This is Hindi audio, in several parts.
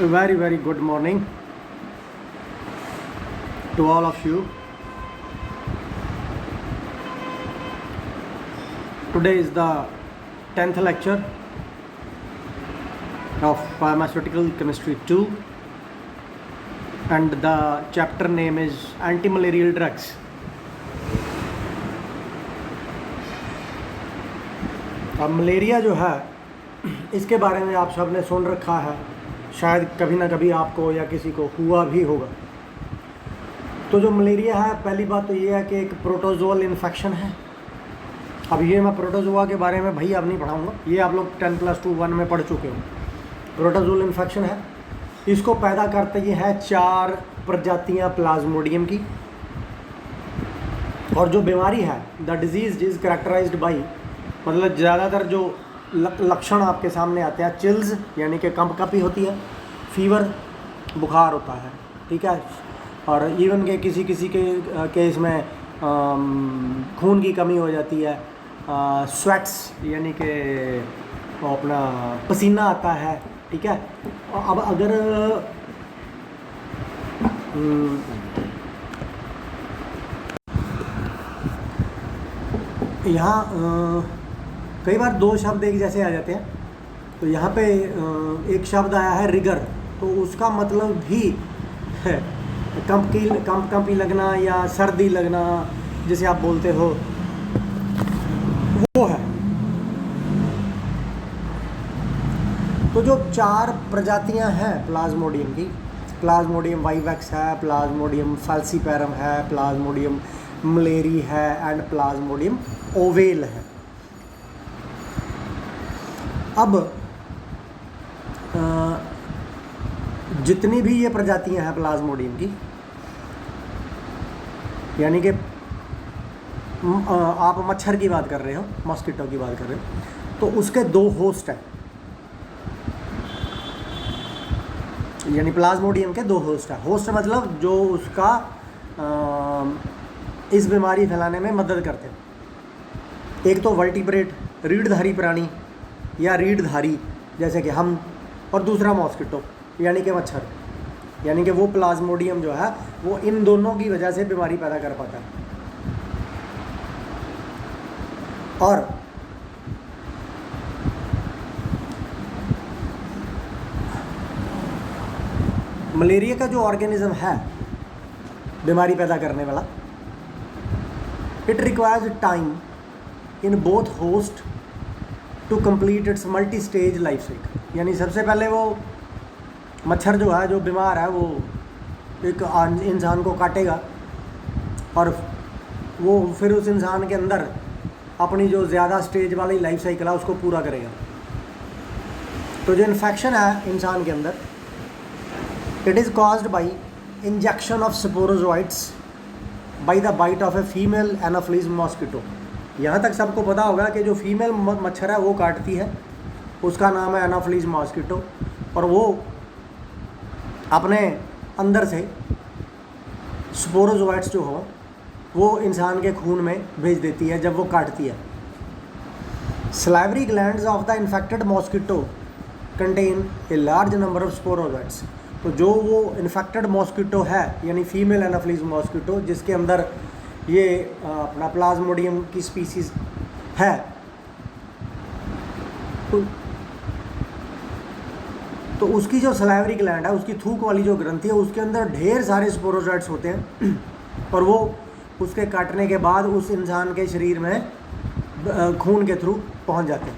Very good morning to all of you. Today is the 10th lecture of Pharmaceutical Chemistry 2 and the chapter name is Anti-Malarial Drugs. अब मलेरिया जो है इसके बारे में आप सब ने सुन रखा है, शायद कभी ना कभी आपको या किसी को हुआ भी होगा। तो जो मलेरिया है, पहली बात तो ये है कि एक प्रोटोजोअल इन्फेक्शन है। अब ये मैं प्रोटोजोआ के बारे में भाई अब नहीं पढ़ाऊँगा, ये आप लोग 10+2 में पढ़ चुके हो। प्रोटोजोअल इन्फेक्शन है, इसको पैदा करते ये है 4 प्रजातियाँ प्लाज्मोडियम की। और जो बीमारी है, the disease is characterized by, मतलब ज़्यादातर जो लक्षण आपके सामने आते हैं, चिल्स यानी कि कंपकपी होती है, फीवर बुखार होता है, ठीक है। और इवन के किसी के केस में खून की कमी हो जाती है, स्वेट्स यानी कि अपना पसीना आता है, ठीक है। अब अगर यहाँ कई बार 2 शब्द एक जैसे आ जाते हैं, तो यहाँ पे एक शब्द आया है रिगर, तो उसका मतलब भी है कंपी लगना या सर्दी लगना, जिसे आप बोलते हो, वो है। तो जो 4 प्रजातियां हैं प्लाज्मोडियम की, प्लाज्मोडियम वाइवैक्स है, प्लाज्मोडियम फैल्सीपैरम है, प्लाज्मोडियम मलेरी है एंड प्लाज्मोडियम ओवेल है। अब जितनी भी ये प्रजातियां हैं प्लाज्मोडियम की, यानी कि आप मच्छर की बात कर रहे हो, मॉस्किटो की बात कर रहे हो, तो उसके 2 होस्ट हैं, यानी प्लाज्मोडियम के 2 होस्ट हैं। होस्ट मतलब जो उसका इस बीमारी फैलाने में मदद करते हैं। एक तो वर्टिब्रेट रीढ़धारी प्राणी या रीढ़धारी जैसे कि हम, और दूसरा मॉस्किटो यानी कि मच्छर, यानी कि वो प्लाज्मोडियम जो है वो इन दोनों की वजह से बीमारी पैदा कर पाता है। और मलेरिया का जो ऑर्गेनिज्म है बीमारी पैदा करने वाला, it requires time in both host to complete its multi stage life cycle. यानी सबसे पहले वो मच्छर जो है, जो बीमार है, वो एक इंसान को काटेगा और वो फिर उस इंसान के अंदर अपनी जो ज़्यादा स्टेज वाली लाइफ साइकिल है उसको पूरा करेगा। तो जो इन्फेक्शन है इंसान के अंदर, it is caused by injection of sporozoites by the bite of a female anopheles mosquito. यहाँ तक सबको पता होगा कि जो फीमेल मच्छर है वो काटती है, उसका नाम है एनाफिलीज मॉस्किटो, और वो अपने अंदर से स्पोरोजोइट्स जो हो वो इंसान के खून में भेज देती है जब वो काटती है। Salivary glands of the infected mosquito contain a large number of sporozoites. तो जो वो इन्फेक्टेड मॉस्किटो है, यानी फीमेल एनाफिलीज मॉस्किटो, जिसके अंदर ये अपना प्लाज्मोडियम की स्पीसीज़ है, तो उसकी जो सलाइवरी ग्लैंड है, उसकी थूक वाली जो ग्रंथि है, उसके अंदर ढेर सारे स्पोरोजोइट्स होते हैं और वो उसके काटने के बाद उस इंसान के शरीर में खून के थ्रू पहुंच जाते हैं।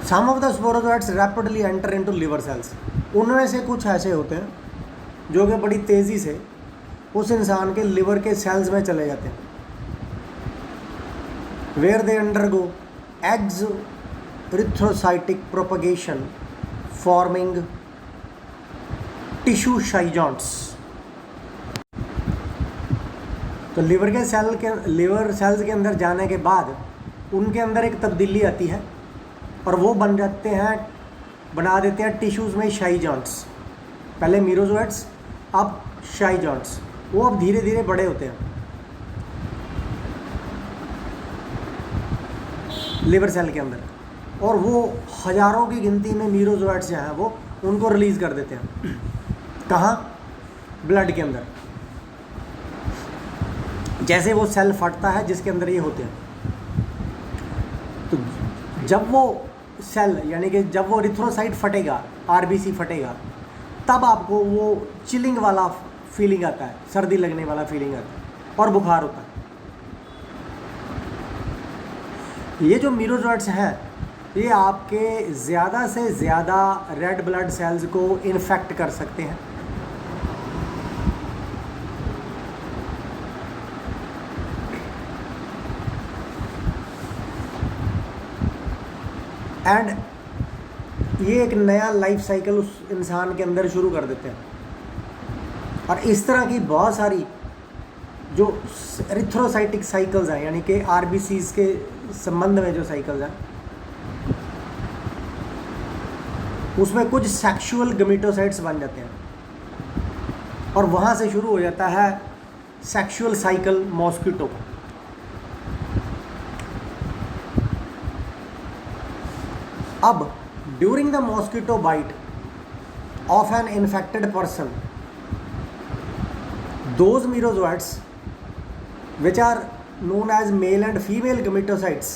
Some of the sporozoites rapidly enter into liver cells. उनमें से कुछ ऐसे होते हैं जो कि बड़ी तेज़ी से उस इंसान के लिवर के सेल्स में चले जाते हैं, where they undergo exo erythrocytic propagation forming tissue scions। तो लिवर सेल्स के अंदर जाने के बाद उनके अंदर एक तब्दीली आती है और वो बना देते हैं टिश्यूज़ में शाइजॉन्ट्स। पहले मीरोजोइट्स, अब शाइजॉन्ट्स। वो अब धीरे धीरे बड़े होते हैं लिवर सेल के अंदर। और वो हज़ारों की गिनती में मीरोजोइट्स जो हैं वो उनको रिलीज़ कर देते हैं। कहाँ? ब्लड के अंदर। जैसे वो सेल फटता है जिसके अंदर ये होते हैं, तो जब वो सेल यानी कि जब वो एरिथ्रोसाइट फटेगा, आरबीसी फटेगा, तब आपको वो चिलिंग वाला फीलिंग आता है, सर्दी लगने वाला फीलिंग आता है और बुखार होता है। ये जो मीरोजोइट्स हैं ये आपके ज़्यादा से ज़्यादा रेड ब्लड सेल्स को इन्फेक्ट कर सकते हैं। एंड ये एक नया लाइफ साइकिल उस इंसान के अंदर शुरू कर देते हैं। और इस तरह की बहुत सारी जो एरिथ्रोसाइटिक साइकिल्स हैं, यानी कि आरबीसीज के संबंध में जो साइकिल्स हैं, उसमें कुछ सेक्सुअल गमीटोसाइट्स बन जाते हैं और वहाँ से शुरू हो जाता है सेक्सुअल साइकिल मॉस्किटो का। अब during the mosquito bite of an infected person, those merozoites which are known as male and female gametocytes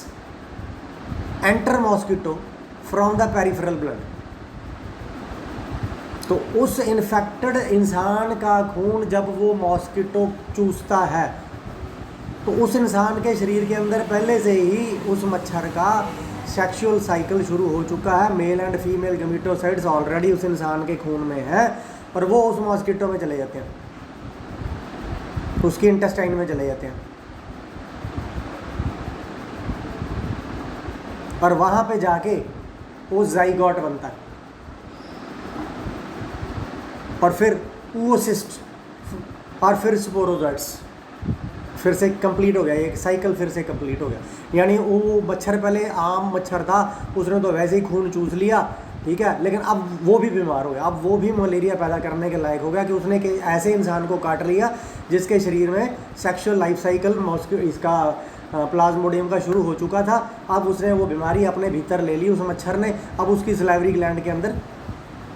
enter mosquito from the peripheral blood। तो उस इन्फेक्टेड इंसान का खून जब वो मॉस्किटो चूसता है तो उस इंसान के शरीर के अंदर पहले से ही उस मच्छर का सेक्सुअल साइकिल शुरू हो चुका है। मेल एंड फीमेल गमीटोसाइट्स ऑलरेडी उस इंसान के खून में है और वो उस मॉस्किटो में चले जाते हैं, उसके इंटेस्टाइन में चले जाते हैं और वहाँ पे जाके वो जाइगोट बनता है और फिर oocyst और फिर स्पोरोजोइट्स। फिर से कंप्लीट हो गया, एक साइकिल फिर से कंप्लीट हो गया। यानी वो मच्छर पहले आम मच्छर था, उसने तो वैसे ही खून चूस लिया, ठीक है, लेकिन अब वो भी बीमार हो गया, अब वो भी मलेरिया पैदा करने के लायक हो गया कि उसने ऐसे इंसान को काट लिया जिसके शरीर में सेक्सुअल लाइफ साइकिल इसका प्लाज्मोडियम का शुरू हो चुका था। अब उसने वो बीमारी अपने भीतर ले ली उस मच्छर ने। अब उसकी सलाइवरी ग्लैंड के अंदर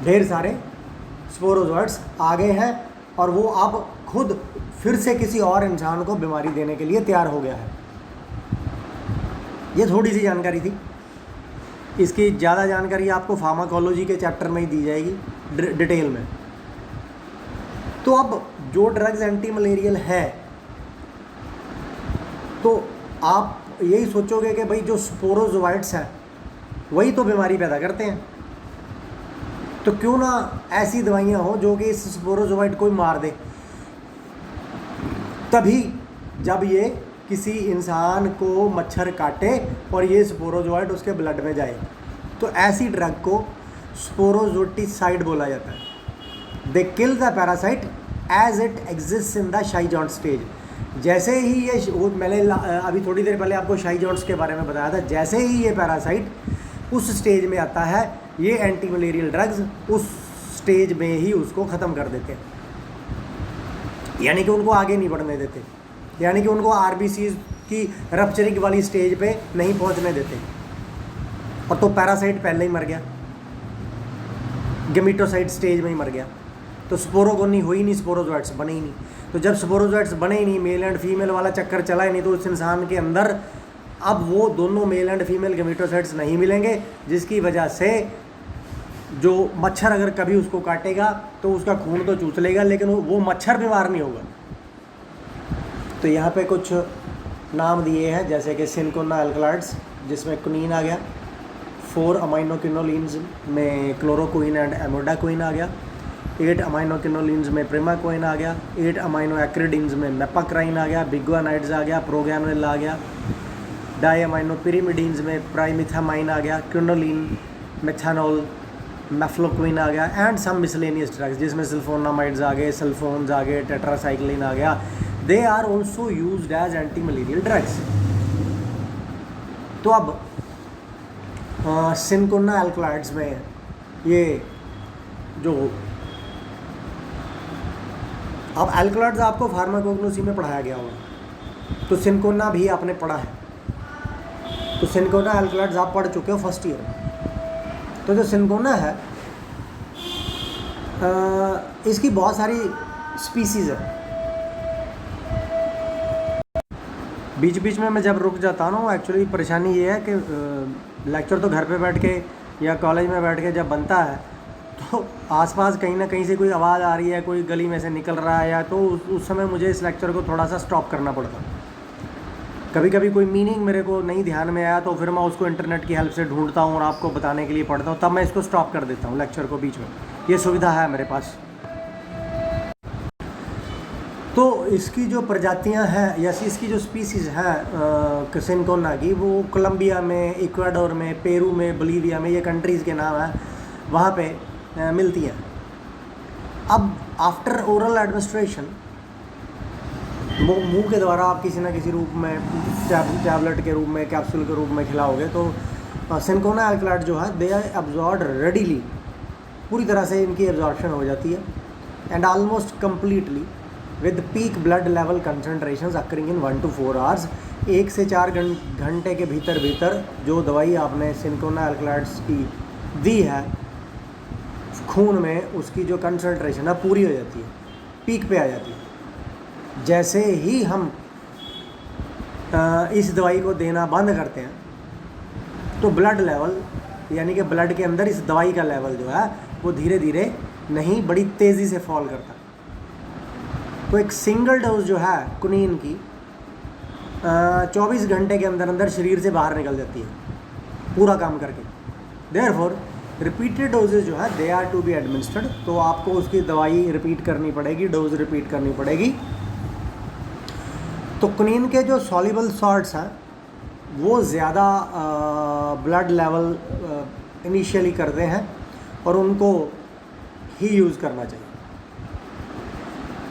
ढेर सारे स्पोरोजोइट्स आ गए हैं और वो अब खुद फिर से किसी और इंसान को बीमारी देने के लिए तैयार हो गया है। ये थोड़ी सी जानकारी थी, इसकी ज़्यादा जानकारी आपको फार्माकोलॉजी के चैप्टर में ही दी जाएगी डिटेल में। तो अब जो ड्रग्स एंटी मलेरियल है, तो आप यही सोचोगे कि भाई जो स्पोरोजोइट्स हैं वही तो बीमारी पैदा करते हैं, तो क्यों ना ऐसी दवाइयाँ हों जो कि इस स्पोरोजोइट को ही मार दे। तभी जब ये किसी इंसान को मच्छर काटे और ये स्पोरोजोइट उसके ब्लड में जाए, तो ऐसी ड्रग को स्पोरोजोटिसाइड बोला जाता है। They kill the parasite as it exist in the schizont stage. जैसे ही ये, मैंने अभी थोड़ी देर पहले आपको शाइजॉन्ट्स के बारे में बताया था, जैसे ही ये पैरासाइट उस स्टेज में आता है, ये एंटी मलेरियल ड्रग्स उस स्टेज में ही उसको ख़त्म कर देते हैं, यानी कि उनको आगे नहीं बढ़ने देते, यानी कि उनको आरबीसी की रप्चरिंग वाली स्टेज पे नहीं पहुंचने देते। और तो पैरासाइट पहले ही मर गया, गेमिटोसाइट स्टेज में ही मर गया, तो स्पोरोगोनी हुई नहीं, स्पोरोजोइट्स बने ही नहीं। तो जब स्पोरोजोइट्स बने ही नहीं, मेल एंड फीमेल वाला चक्कर चला ही नहीं, तो उस इंसान के अंदर अब वो दोनों मेल एंड फीमेल गेमिटोसाइट्स नहीं मिलेंगे, जिसकी वजह से जो मच्छर अगर कभी उसको काटेगा तो उसका खून तो चूस लेगा, लेकिन वो मच्छर बीमार नहीं होगा। तो यहाँ पे कुछ नाम दिए हैं, जैसे कि सिनकोना एल्कलॉइड्स जिसमें क्विनीन आ गया, 4 अमाइनोक्विनोलिन्स में क्लोरोक्विन एंड एमोडाक्विन आ गया, 8 अमाइनोक्विनोलिन्स में प्रिमाक्विन आ गया, 8 अमाइनो एक्रिडिन्स में मेपाक्राइन आ गया, बिग्वानाइड्स आ गया, प्रोगैनुल आ गया, डाई अमाइनो पिरीमिडीन्स में प्राइमिथामाइन आ गया, क्विनोलिन, मेथानॉल, मेफ्लोक्विन आ गया, एंड सम मिसलेनियस ड्रग्स जिसमें सल्फोनामाइड्स आ गए, सल्फोन्स आ गए, टेट्रासाइक्लिन आ गया। They are also used as anti malarial drugs. तो अब सिनकोना एल्कलॉइड्स में ये जो, अब एल्कलॉइड्स आपको फार्माकोग्नोसी में पढ़ाया गया होगा, तो सिनकोना भी आपने पढ़ा है। तो सिनकोना एल्कलॉइड्स आप पढ़ चुके हो फर्स्ट ईयर में। तो जो सिनकोना है इसकी बहुत सारी स्पीसीज़ है। बीच बीच में मैं जब रुक जाता हूँ, एक्चुअली परेशानी ये है कि लेक्चर तो घर पे बैठ के या कॉलेज में बैठ के जब बनता है तो आसपास कहीं ना कहीं से कोई आवाज़ आ रही है, कोई गली में से निकल रहा है, या तो उस समय मुझे इस लेक्चर को थोड़ा सा स्टॉप करना पड़ता। कभी कभी कोई मीनिंग मेरे को नहीं ध्यान में आया तो फिर मैं उसको इंटरनेट की हेल्प से ढूंढता हूँ और आपको बताने के लिए पढ़ता हूँ, तब मैं इसको स्टॉप कर देता हूँ लेक्चर को बीच में। ये सुविधा है मेरे पास। तो इसकी जो प्रजातियां हैं या इसकी जो स्पीसीज़ हैं सिनकोना की, वो कोलंबिया में, इक्वाडोर में, पेरू में, बोलीविया में, ये कंट्रीज़ के नाम हैं, वहाँ पे मिलती हैं। अब आफ्टर ओरल एडमिनिस्ट्रेशन, मुंह के द्वारा आप किसी न किसी रूप में, टैबलेट के रूप में, कैप्सूल के रूप में खिलाओगे, तो सिनकोना एल्कलॉइड जो है दे आर अब्जॉर्ब्ड रेडीली, पूरी तरह से इनकी एब्जॉर्प्शन हो जाती है, and almost completely with peak blood level concentrations occurring in 1 to 4 आवर्स। 1 से 4 घंटे के भीतर जो दवाई आपने सिनकोना एल्कलॉइड्स की दी है, खून में उसकी जो कंसनट्रेशन है पूरी हो जाती है, पीक पे आ जाती है। जैसे ही हम इस दवाई को देना बंद करते हैं तो ब्लड लेवल, यानी कि ब्लड के अंदर इस दवाई का लेवल जो है वो धीरे धीरे नहीं, बड़ी तेज़ी से फॉल करता है। तो एक सिंगल डोज जो है कुनीन की 24 घंटे के अंदर अंदर शरीर से बाहर निकल जाती है पूरा काम करके। देयरफॉर रिपीटेड डोजेज जो है they are to be administered. तो आपको उसकी दवाई रिपीट करनी पड़ेगी, डोज रिपीट करनी पड़ेगी। तो कुनीन के जो सॉल्युबल सॉल्ट्स हैं वो ज़्यादा ब्लड लेवल इनिशियली करते हैं और उनको ही यूज़ करना चाहिए।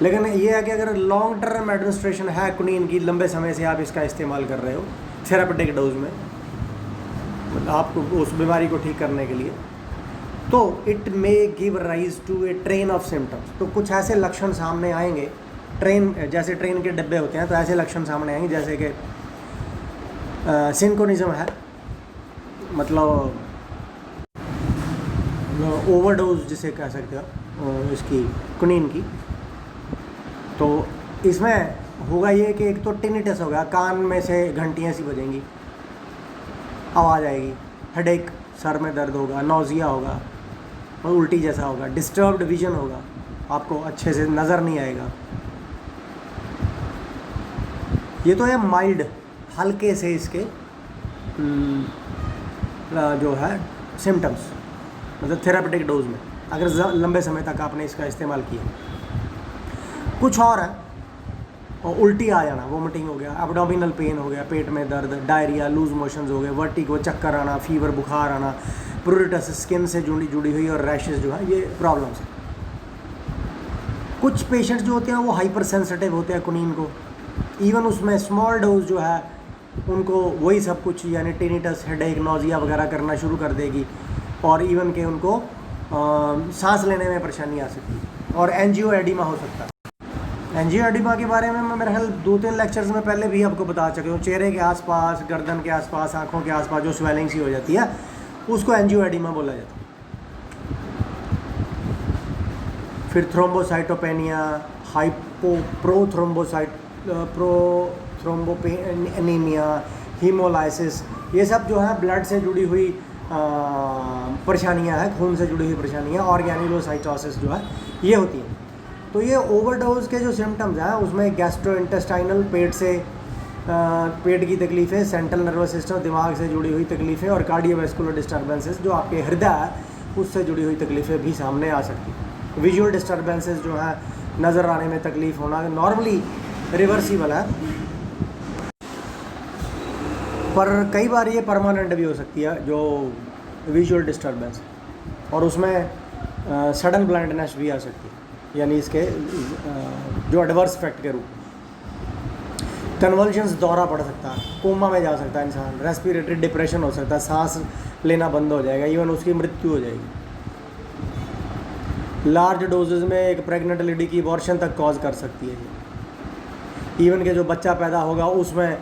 लेकिन ये है कि अगर लॉन्ग टर्म एडमिनिस्ट्रेशन है कुनीन की, लंबे समय से आप इसका इस्तेमाल कर रहे हो थेरापेटिक डोज में, आपको उस बीमारी को ठीक करने के लिए, तो it may give rise to a train of symptoms. तो कुछ ऐसे लक्षण सामने आएंगे, जैसे ट्रेन के डब्बे होते हैं, तो ऐसे लक्षण सामने आएंगे जैसे कि सिंक्रोनिज्म है, मतलब ओवरडोज जिसे कह सकते हो इसकी कुनीन की। तो इसमें होगा ये कि एक तो टिनिटस होगा, कान में से घंटियाँ सी बजेंगी, आवाज़ आएगी, हेडेक, सर में दर्द होगा, नौजिया होगा और उल्टी जैसा होगा, डिस्टर्ब्ड विजन होगा, आपको अच्छे से नज़र नहीं आएगा। ये तो है माइल्ड, हल्के से इसके जो है सिम्टम्स, मतलब थेरापेटिक डोज में अगर लंबे समय तक आपने इसका इस्तेमाल किया। कुछ और है, और उल्टी आ जाना, वोमिटिंग हो गया, एब्डोमिनल पेन हो गया, पेट में दर्द, डायरिया, लूज मोशंस हो गए, वर्टिगो, चक्कर आना, फीवर, बुखार आना, प्रूरिटस, स्किन से जुड़ी हुई और रैशेस जो है, ये प्रॉब्लम्स हैं। कुछ पेशेंट्स जो होते हैं वो हाइपर सेंसिटिव होते हैं कुनीन को, इवन उसमें स्मॉल डोज जो है उनको वही सब कुछ, यानी टिनिटस, हेडेक, नौजिया वगैरह करना शुरू कर देगी, और इवन के उनको सांस लेने में परेशानी आ सकती है और एंजियोएडिमा हो सकता है। एंजियोएडिमा के बारे में मैं मेरे ख्याल 2-3 लेक्चर्स में पहले भी आपको बता चुका हूँ। चेहरे के आसपास, गर्दन के आसपास, आँखों के आसपास जो स्वेलिंग सी हो जाती है उसको एंजियोएडिमा बोला जाता है। फिर थ्रोम्बोसाइटोपेनिया, प्रोथ्रोम्बोपेनिमिया, हीमोलाइसिस, ये सब जो है ब्लड से जुड़ी हुई परेशानियां हैं, खून से जुड़ी हुई परेशानियां, ऑर्गेनिलोसाइटोसिस जो है ये होती हैं। तो ये ओवरडोज के जो सिम्टम्स हैं उसमें गैस्ट्रोइंटेस्टाइनल, पेट की तकलीफ़ें, सेंट्रल नर्वस सिस्टम, दिमाग से जुड़ी हुई तकलीफ़ें, और कार्डियोवैस्कुलर डिस्टर्बेंसेस, जो आपके हृदय है उससे जुड़ी हुई तकलीफ़ें भी सामने आ सकती हैं। विजुअल डिस्टर्बेंसेस जो है, नज़र आने में तकलीफ़ होना, नॉर्मली रिवर्सिबल है, पर कई बार ये परमानेंट भी हो सकती है जो विजुअल डिस्टर्बेंस, और उसमें सडन ब्लाइंडनेस भी आ सकती है, यानी इसके जो एडवर्स इफेक्ट के रूप। कन्वल्जन्स, दौरा पड़ सकता है, कोमा में जा सकता है इंसान, रेस्पिरेटरी डिप्रेशन हो सकता है, सांस लेना बंद हो जाएगा, इवन उसकी मृत्यु हो जाएगी। लार्ज डोजेज में एक प्रेग्नेंट लेडी की अबॉर्शन तक कॉज कर सकती है। इवन के जो बच्चा पैदा होगा उसमें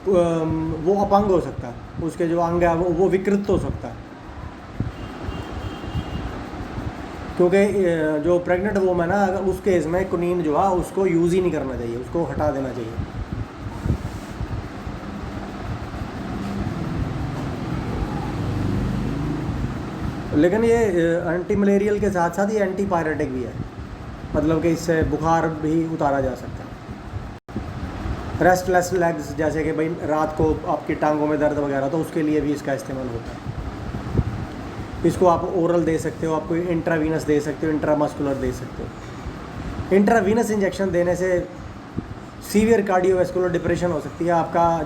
वो अपंग हो सकता है, उसके जो अंग है वो विकृत हो सकता है, क्योंकि जो प्रेग्नेंट वोमन है अगर उस केस में कुनीन जो है उसको यूज़ ही नहीं करना चाहिए, उसको हटा देना चाहिए। लेकिन ये एंटी मलेरियल के साथ साथ ये एंटी पायरेटिक भी है, मतलब कि इससे बुखार भी उतारा जा सकता है। रेस्टलेस लेग्स, जैसे कि भाई रात को आपकी टांगों में दर्द वगैरह, तो उसके लिए भी इसका इस्तेमाल होता है। इसको आप ओरल दे सकते हो, आपको इंट्रावीनस दे सकते हो, इंट्रामस्कुलर दे सकते हो। इंट्रावीनस इंजेक्शन देने से सीवियर कार्डियोवैस्कुलर डिप्रेशन हो सकती है, आपका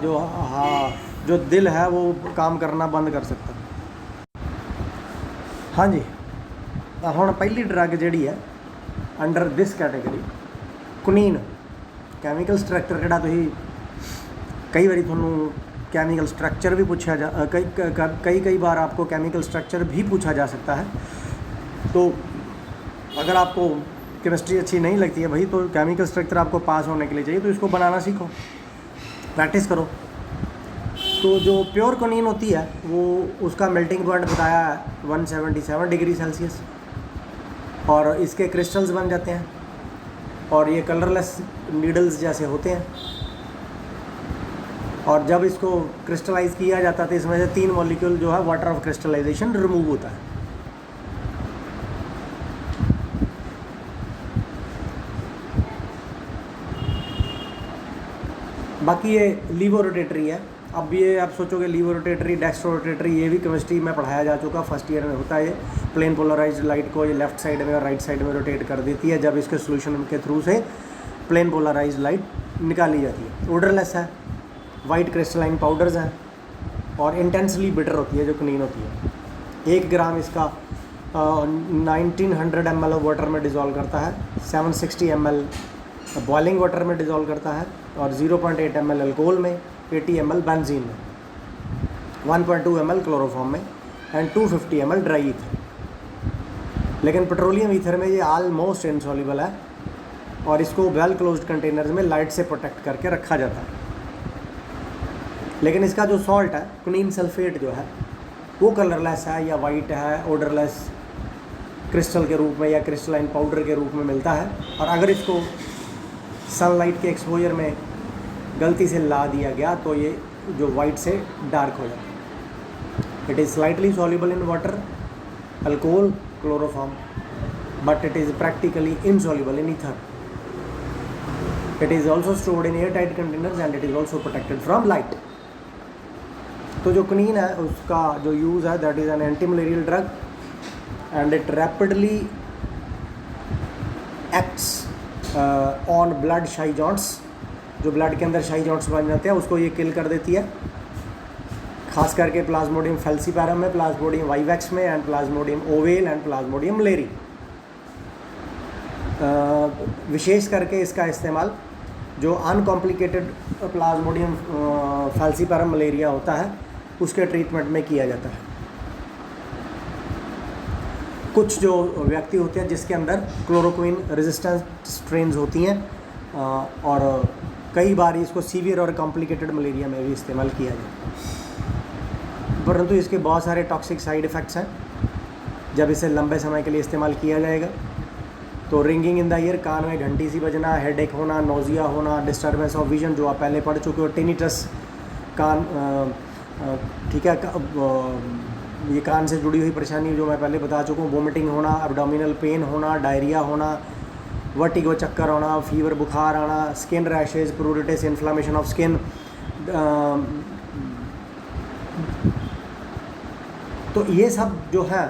जो दिल है वो काम करना बंद कर सकता है। हाँ जी, ਹੁਣ पहली ड्रग जी है under this category quinine. Chemical structure जोड़ा कई बार थोनों कैमिकल स्ट्रक्चर भी पूछा जा कई बार आपको कैमिकल स्ट्रक्चर भी पूछा जा सकता है। तो अगर आपको केमिस्ट्री अच्छी नहीं लगती है भाई, तो केमिकल स्ट्रक्चर आपको पास होने के लिए चाहिए, तो इसको बनाना सीखो, प्रैक्टिस करो। तो जो प्योर कुनीन होती है वो उसका मेल्टिंग पॉइंट बताया है 177 डिग्री सेल्सियस, और इसके क्रिस्टल्स बन जाते हैं और ये कलरलेस नीडल्स जैसे होते हैं। और जब इसको क्रिस्टलाइज किया जाता है तो इसमें से 3 मॉलिक्यूल जो है वाटर ऑफ क्रिस्टलाइजेशन रिमूव होता है। बाकी ये लीवो रोटेटरी है। अब ये आप सोचोगे लीवो रोटेटरी, डेक्स्ट्रो रोटेटरी, ये भी केमिस्ट्री में पढ़ाया जा चुका, फर्स्ट ईयर में होता है। ये प्लेन पोलराइज्ड लाइट को ये लेफ्ट साइड में और राइट साइड में रोटेट कर देती है जब इसके सोल्यूशन के थ्रू से प्लेन पोलराइज्ड लाइट निकाली जाती है। ओडरलेस है, वाइट क्रिस्टलाइन पाउडर्स हैं और इंटेंसली बिटर होती है जो कुनीन होती है। 1 ग्राम इसका 1900 ml ऑफ वाटर में डिज़ोल्व करता है, 760 ml बॉइलिंग वाटर में डिज़ोल्व करता है, और 0.8 ml अल्कोहल में, 80 ml बेंजीन में, 1.2 ml क्लोरोफॉर्म में एंड 250 ml ड्राई ईथर। लेकिन पेट्रोलियम ईथर में ये ऑलमोस्ट इनसॉल्युबल है और इसको वेल क्लोज्ड कंटेनर्स में लाइट से प्रोटेक्ट करके रखा जाता है। लेकिन इसका जो सॉल्ट है कुनीन सल्फेट जो है वो कलरलेस है या वाइट है, ओडरलेस, क्रिस्टल के रूप में या क्रिस्टलाइन पाउडर के रूप में मिलता है। और अगर इसको सनलाइट के एक्सपोजर में गलती से ला दिया गया तो ये जो वाइट से डार्क हो जाता है। It is slightly soluble in water, alcohol, chloroform, but it is practically insoluble in ether. It is also stored in air tight containers and it is also protected from light. तो जो कुनीन है उसका जो यूज़ है that is an anti malarial drug and it rapidly acts on blood शाई जॉन्ट्स। जो ब्लड के अंदर शाई जॉन्ट्स बन जाते हैं उसको ये किल कर देती है, खास करके प्लाज्मोडियम फैल्सीपैरम में, प्लाज्मोडियम वाइवैक्स में and plasmodium ovale and plasmodium malariae. विशेष करके इसका इस्तेमाल जो अनकॉम्प्लिकेटेड प्लाज्मोडियम फैल्सीपैरम मलेरिया होता है उसके ट्रीटमेंट में किया जाता है। कुछ जो व्यक्ति होते हैं जिसके अंदर क्लोरोक्विन रेजिस्टेंट स्ट्रेन्स होती हैं और कई बार इसको सीवियर और कॉम्प्लिकेटेड मलेरिया में भी इस्तेमाल किया जाता है, परंतु इसके बहुत सारे टॉक्सिक साइड इफ़ेक्ट्स हैं जब इसे लंबे समय के लिए इस्तेमाल किया जाएगा। तो रिंगिंग इन द ईयर, कान में घंटी सी बजना, हेडेक होना, नोजिया होना, डिस्टर्बेंस ऑफ विजन जो आप पहले पढ़ चुके हो, टिनिटस, कान ठीक है, ये कान से जुड़ी हुई परेशानी जो मैं पहले बता चुका हूँ, वोमिटिंग होना, एब्डोमिनल पेन होना, डायरिया होना, वर्टिगो चक्कर होना, फीवर बुखार आना, skin rashes, pruritus, inflammation of skin. तो ये सब जो है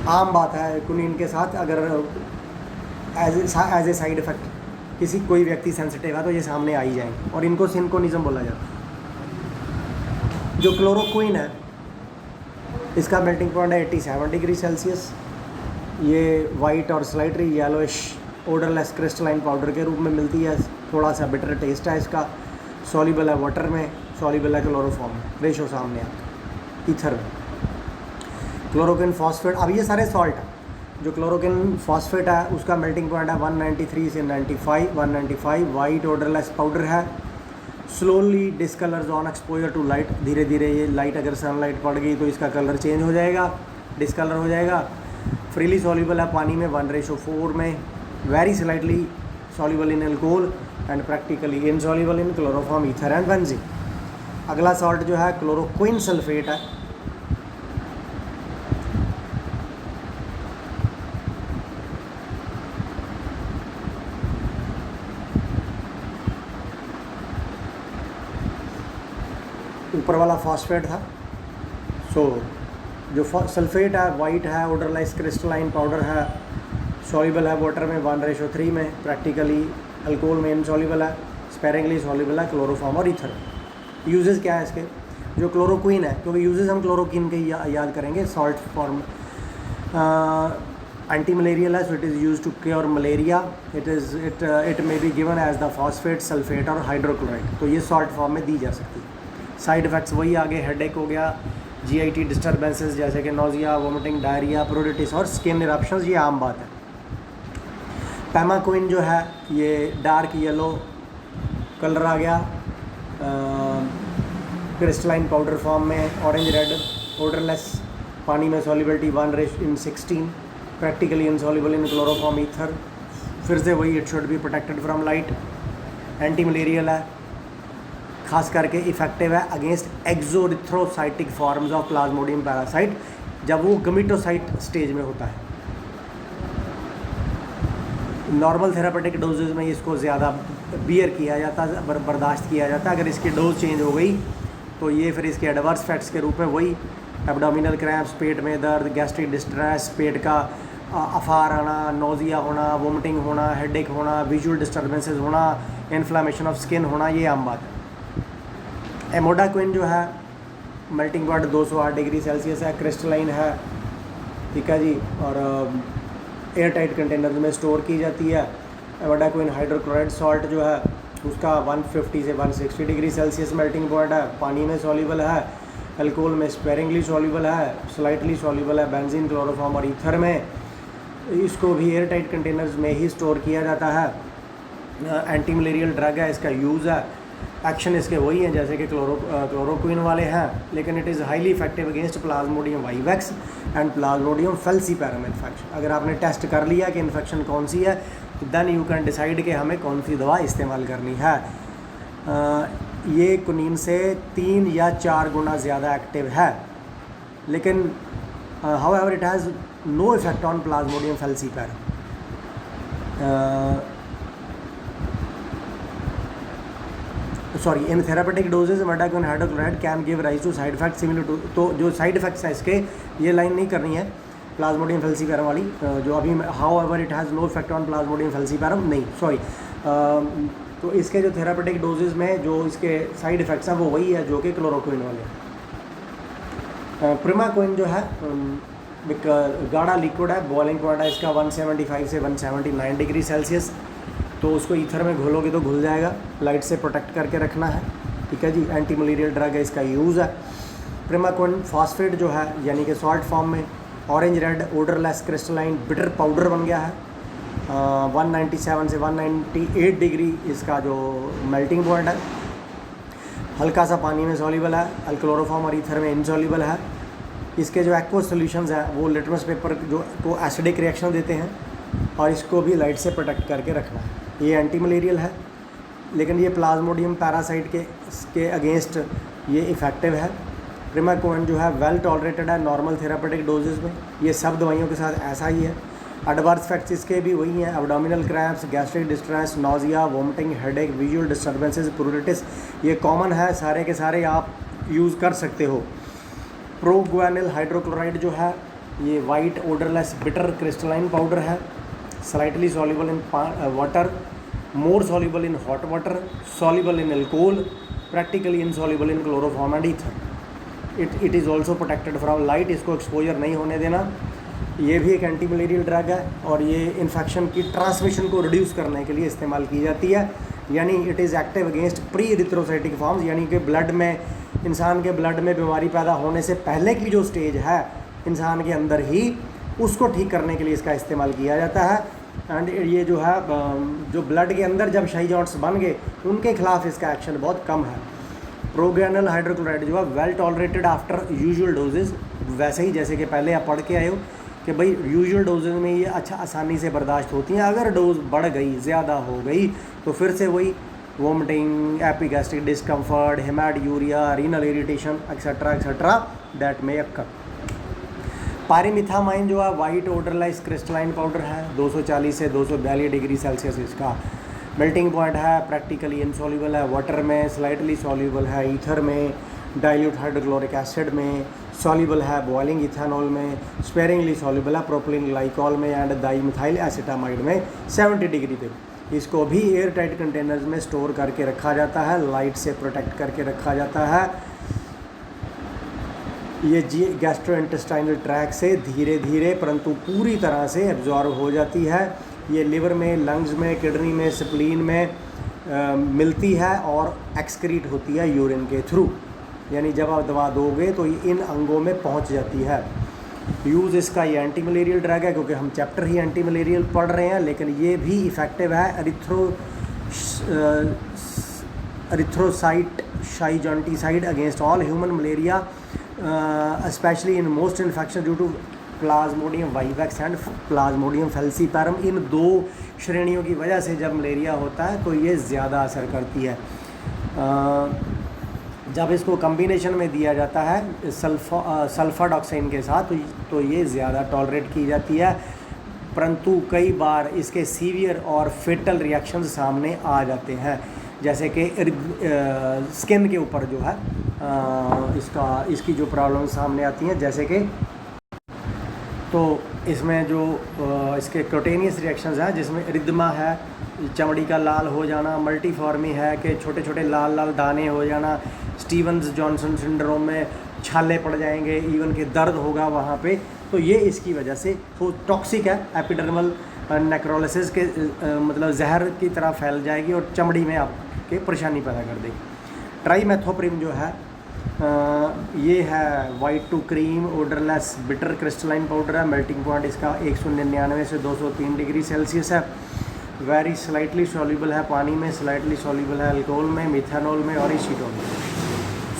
आम बात है कुनीन के साथ। अगर एज ए साइड इफ़ेक्ट कोई व्यक्ति सेंसिटिव है तो ये सामने आ ही जाएंगे, और इनको सिंकोनिज्म बोला जाता है। जो क्लोरोक्विन है इसका मेल्टिंग पॉइंट है 87 डिग्री सेल्सियस। ये वाइट और slightly yellowish odourless crystalline powder के रूप में मिलती है, थोड़ा सा बिटर टेस्ट है इसका, सॉल्युबल है वाटर में, सॉल्युबल है क्लोरोफॉर्म में, रेशो सामने आपका ईथर में, क्लोरोक्विन फॉस्फेट। अब ये सारे सॉल्ट हैं जो क्लोरोक्विन फॉस्फेट है उसका मेल्टिंग पॉइंट है 193 से 195। वाइट ऑर्डरलेस पाउडर है, slowly discolours on exposure to light. धीरे धीरे ये लाइट अगर सनलाइट पड़ गई तो इसका कलर चेंज हो जाएगा, डिसकलर हो जाएगा। फ्रीली सॉल्युबल है पानी में 1:4 में, very slightly soluble in alcohol and practically insoluble in chloroform, ether and benzene. अगला सॉल्ट जो है क्लोरोक्विन सल्फेट है। ऊपर वाला फॉस्फेट था। सो जो सल्फेट है वाइट है, ऑर्डरलेस क्रिस्टलाइन पाउडर है, सॉल्युबल है वाटर में 1:3 में, प्रैक्टिकली अल्कोहल में इनसॉल्युबल है, स्पेरिंगली सॉल्युबल है क्लोरोफॉर्म और ईथर। यूजेस क्या है इसके? जो क्लोरोक्विन है, क्योंकि यूजेस हम क्लोरोक्विन के याद करेंगे, सॉल्ट फॉर्म एंटी मलेरियल है, so it is use to cure malaria. It may be given as the phosphate, sulphate और हाइड्रोक्लोराइड। तो ये सॉल्ट फॉर्म में दी जा सकती है। साइड इफ़ेक्ट्स वही आगे हेडेक हो गया, जीआईटी डिस्टर्बेंसेस जैसे कि नोजिया, वोमिटिंग, डायरिया, प्रोडिटिस और स्किन इरप्शंस, ये आम बात है। पैमाक्विन जो है ये डार्क येलो कलर आ गया, क्रिस्टलाइन पाउडर फॉर्म में, ऑरेंज रेड, ऑर्डरलेस, पानी में solubility 1:16, practically insoluble in chloroform, ether. फिर से वही, it should be protected from light, anti malarial है, खास करके इफेक्टिव है against exoerythrocytic forms of plasmodium parasite जब वो गमीटोसाइट स्टेज में होता है। नॉर्मल थेरापेटिक डोजेज में इसको ज़्यादा बियर किया जाता, बर्दाश्त किया जाता है। अगर इसकी डोज चेंज हो गई तो ये फिर इसके एडवर्स इफेक्ट्स के रूप में वही एब्डोमिनल क्रैम्प्स, पेट में दर्द, गैस्ट्रिक डिस्ट्रेस, पेट का अफार आना, नोजिया होना, वोमिटिंग होना, हेडेक होना, विजुअल डिस्टर्बेंसेस होना, इन्फ्लामेशन ऑफ स्किन होना, ये आम बात है। एमोडाक्विन जो है मेल्टिंग पॉइंट 208 डिग्री सेल्सियस है, क्रिस्टलाइन है, ठीक है जी, और एयर टाइट कंटेनर में स्टोर की जाती है। एमोडाक्विन हाइड्रोक्लोराइड सॉल्ट जो है उसका 150 से 160 डिग्री सेल्सियस मेल्टिंग पॉइंट है, पानी में सॉल्युबल है, अल्कोहल में स्पेरिंगली सॉल्युबल है, स्लाइटली सॉल्युबल है बेंजीन, क्लोरोफॉर्म और ईथर में। इसको भी एयर टाइट कंटेनर्स में ही स्टोर किया जाता है। एंटी मलेरियल ड्रग है, इसका यूज़ है, एक्शन इसके वही हैं जैसे कि क्लोरोक्विन वाले हैं, लेकिन it is highly effective against Plasmodium vivax and Plasmodium falciparum infection. अगर आपने टेस्ट कर लिया कि इन्फेक्शन कौन सी है तो देन यू कैन डिसाइड कि हमें कौन सी दवा इस्तेमाल करनी है। ये कुनीन से 3 या 4 गुना ज़्यादा एक्टिव है, लेकिन however it has no effect on plasmodium falciparum. Sorry, in therapeutic doses amodiaquine hydrochloride can give rise to side effect similar to. तो जो साइड इफेक्ट्स हैं इसके, ये लाइन नहीं करनी है प्लाज्मोडियम फेल्सीपैरम वाली, जो अभी however it has no effect on plasmodium falciparum, नहीं सॉरी। तो इसके जो थेरापेटिक डोजेज में जो इसके साइड इफेक्ट्स हैं वो वही है जो कि क्लोरोक्विन वाले। प्रिमाक्विन जो है एक गाढ़ा लिक्विड है, बॉइलिंग पॉइंट है इसका 175 से 179 डिग्री सेल्सियस। तो उसको ईथर में घोलोगे तो घुल जाएगा, लाइट से प्रोटेक्ट करके रखना है, ठीक है जी। एंटी मलेरियल ड्रग है, इसका यूज़ है। प्रिमाक्विन फॉस्फेट जो है यानी कि सॉल्ट फॉर्म में, orange red, odourless, crystalline, bitter powder बन गया है। 197 से 198 डिग्री इसका जो मेल्टिंग पॉइंट है। हल्का सा पानी में सॉल्युबल है, क्लोरोफॉर्म और ईथर में इनसॉल्युबल है। इसके जो एक्वस सॉल्यूशंस हैं वो लिटमस पेपर जो को एसिडिक रिएक्शन देते हैं, और इसको भी लाइट से प्रोटेक्ट करके रखना है। ये एंटी मलेरियल है, लेकिन ये प्लाज्मोडियम पैरासाइट के अगेंस्ट ये इफ़ेक्टिव है। प्रिमाक्विन जो है वेल टॉलरेटेड है नॉर्मल थेरापेटिक डोजेज में, ये सब दवाइयों के साथ ऐसा ही है। एडवर्स इफेक्ट्स इसके भी वही हैं, abdominal cramps, gastric distress, nausea, vomiting, headache, visual disturbances, pruritus, ये कॉमन है, सारे के सारे आप यूज़ कर सकते हो। प्रोग्वानिल हाइड्रोक्लोराइड जो है ये white odourless bitter crystalline powder है, slightly soluble in water, more soluble in hot water, soluble in alcohol, practically insoluble in chloroform and ether. It is also protected from light, इसको एक्सपोजर नहीं होने देना। ये भी एक एंटी मलेरियल ड्रग है और ये इन्फेक्शन की ट्रांसमिशन को रिड्यूस करने के लिए इस्तेमाल की जाती है। यानी it is active against pre erythrocytic forms, यानी कि ब्लड में, इंसान के ब्लड में बीमारी पैदा होने से पहले की जो स्टेज है इंसान के अंदर ही उसको ठीक करने के लिए इसका इस्तेमाल किया जाता है। एंड ये जो है जो ब्लड के अंदर जब शाई जॉइंट्स बन गए उनके खिलाफ इसका एक्शन बहुत कम है। प्रोग्रानल हाइड्रोक्लोराइड जो है well tolerated after usual doses, वैसे ही जैसे कि पहले आप पढ़ के आए हो कि भाई यूजुअल डोजेज में ये अच्छा आसानी से बर्दाश्त होती हैं। अगर डोज बढ़ गई, ज़्यादा हो गई, तो फिर से वही vomiting, epigastric discomfort, हेमाटूरिया, renal irritation etcetera that में अक्कर। पायरीमिथामाइन जो है वाइट ओडरलेस क्रिस्टलाइन पाउडर है, 240 से 242 डिग्री सेल्सियस इसका मेल्टिंग पॉइंट है। प्रैक्टिकली इनसॉल्यूबल है वाटर में, स्लाइटली सॉल्यूबल है ईथर में, डाइल्यूट हाइड्रोक्लोरिक एसिड में, सॉल्यूबल है बॉइलिंग इथेनॉल में, स्पेरिंगली सॉल्यूबल है प्रोपिलीन ग्लाइकॉल में एंड डाइमिथाइल एसिटामाइड में 70 डिग्री पे। इसको भी एयर टाइट कंटेनर्स में स्टोर करके रखा जाता है, लाइट से प्रोटेक्ट करके रखा जाता है। ये गैस्ट्रोइंटेस्टाइनल ट्रैक से धीरे धीरे परंतु पूरी तरह से एब्जॉर्ब हो जाती है। ये लिवर में, लंग्स में, किडनी में, स्प्लीन में मिलती है और एक्सक्रीट होती है यूरिन के थ्रू, यानी जब आप दवा दोगे तो ये इन अंगों में पहुंच जाती है। यूज़ इसका ये एंटी मलेरियल ड्रग है, क्योंकि हम चैप्टर ही एंटी मलेरियल पढ़ रहे हैं, लेकिन ये भी इफ़ेक्टिव है erythrocyte schizonticide against all human malaria, specially in most infection due to plasmodium vivax and plasmodium falciparum. इन दो श्रेणियों की वजह से जब मलेरिया होता है तो ये ज़्यादा असर करती है। जब इसको कम्बिनेशन में दिया जाता है सल्फाडॉक्साइन के साथ तो ये ज़्यादा टॉलरेट की जाती है, परंतु कई बार इसके सीवियर और फेटल रिएक्शंस सामने आ जाते हैं, जैसे कि स्किन के ऊपर जो है इसकी जो प्रॉब्लम सामने आती हैं, जैसे कि तो इसमें जो इसके क्यूटेनियस रिएक्शंस हैं जिसमें इरिथमा है, चमड़ी का लाल हो जाना, मल्टीफॉर्मी है कि छोटे छोटे लाल लाल दाने हो जाना, स्टीवन्स जॉनसन सिंड्रोम में छाले पड़ जाएंगे, इवन के दर्द होगा वहाँ पे, तो ये इसकी वजह से वो टॉक्सिक है। एपिडर्मल नेक्रोलिसिस के मतलब जहर की तरह फैल जाएगी और चमड़ी में आपके परेशानी पैदा कर देगी। ट्राइमेथोप्रिम जो है ये है white to cream odourless bitter crystalline powder है। मेल्टिंग पॉइंट इसका 199 से 203 डिग्री सेल्सियस है। वेरी स्लाइटली सॉल्यूबल है पानी में, स्लाइटली सॉल्यूबल है अल्कोहल में, मिथेनॉल में और एसीटोन में।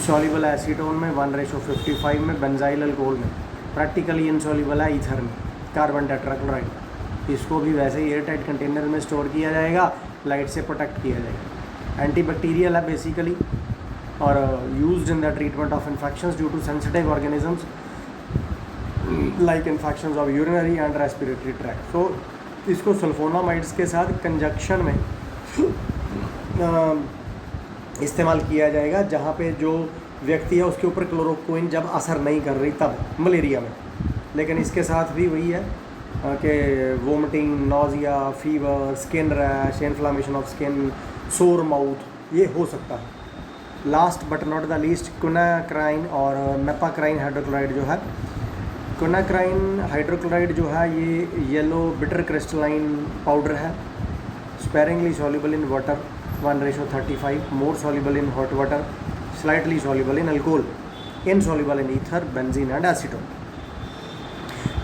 सॉल्यूबल है एसीटोन में 1:55 में, बेंजाइल अल्कोहल में। प्रैक्टिकली इनसॉल्यूबल है ईथर में, कार्बन टेट्राक्लोराइड। इसको भी वैसे ही एयर टाइट कंटेनर में स्टोर किया जाएगा, लाइट से प्रोटेक्ट किया जाएगा। एंटीबैक्टीरियल है बेसिकली और used in the treatment of infections due to sensitive organisms like infections of urinary and respiratory tract. So इसको सल्फोनामाइड्स के साथ कंजक्शन में इस्तेमाल किया जाएगा, जहाँ पे जो व्यक्ति है उसके ऊपर क्लोरोक्विन जब असर नहीं कर रही तब मलेरिया में। लेकिन इसके साथ भी वही है कि vomiting, nausea, fever, skin rash, inflammation of skin, sore mouth ये हो सकता है। Last but not the least quinacrine और मेपाक्राइन हाइड्रोक्लोराइड जो है। क्विनाक्राइन हाइड्रोक्लोराइड जो है ये येलो बिटर क्रिस्टलाइन पाउडर है, sparingly soluble in water 1:35, more soluble in hot water, slightly soluble in alcohol, insoluble in ether, benzene and acetone.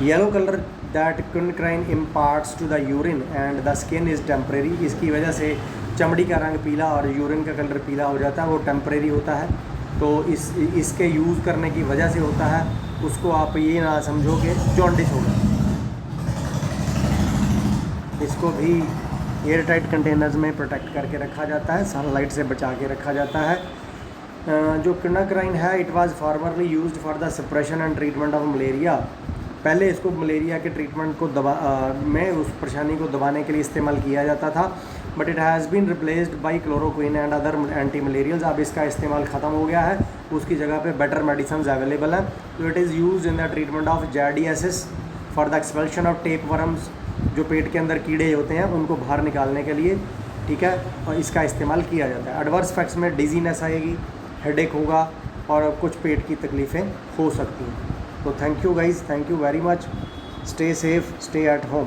Yellow colour that quinacrine imparts to the urine and the skin is temporary. इसकी वजह से चमड़ी का रंग पीला और यूरिन का कलर पीला हो जाता है, वो टेम्परेरी होता है। तो इसके यूज़ करने की वजह से होता है, उसको आप ये ना समझो कि जॉन्डिस होगा। इसको भी एयर टाइट कंटेनर्स में प्रोटेक्ट करके रखा जाता है, सनलाइट से बचा के रखा जाता है। जो क्विनाक्राइन है it was formerly used for the suppression and treatment of malaria. पहले इसको मलेरिया के ट्रीटमेंट को में उस परेशानी को दबाने के लिए इस्तेमाल किया जाता था, but it has been replaced by chloroquine and other anti malarials. अब इसका इस्तेमाल ख़त्म हो गया है, उसकी जगह पे बेटर मेडिसिन अवेलेबल हैं। तो it is used in the treatment of giardiasis, for the expulsion of tapeworms, जो पेट के अंदर कीड़े होते हैं उनको बाहर निकालने के लिए, ठीक है, और इसका इस्तेमाल किया जाता है। एडवर्स इफेक्ट्स में डिजीनेस आएगी, हेडेक होगा और कुछ पेट की तकलीफ़ें हो सकती हैं। तो thank you guys, thank you very much, stay safe, stay at home.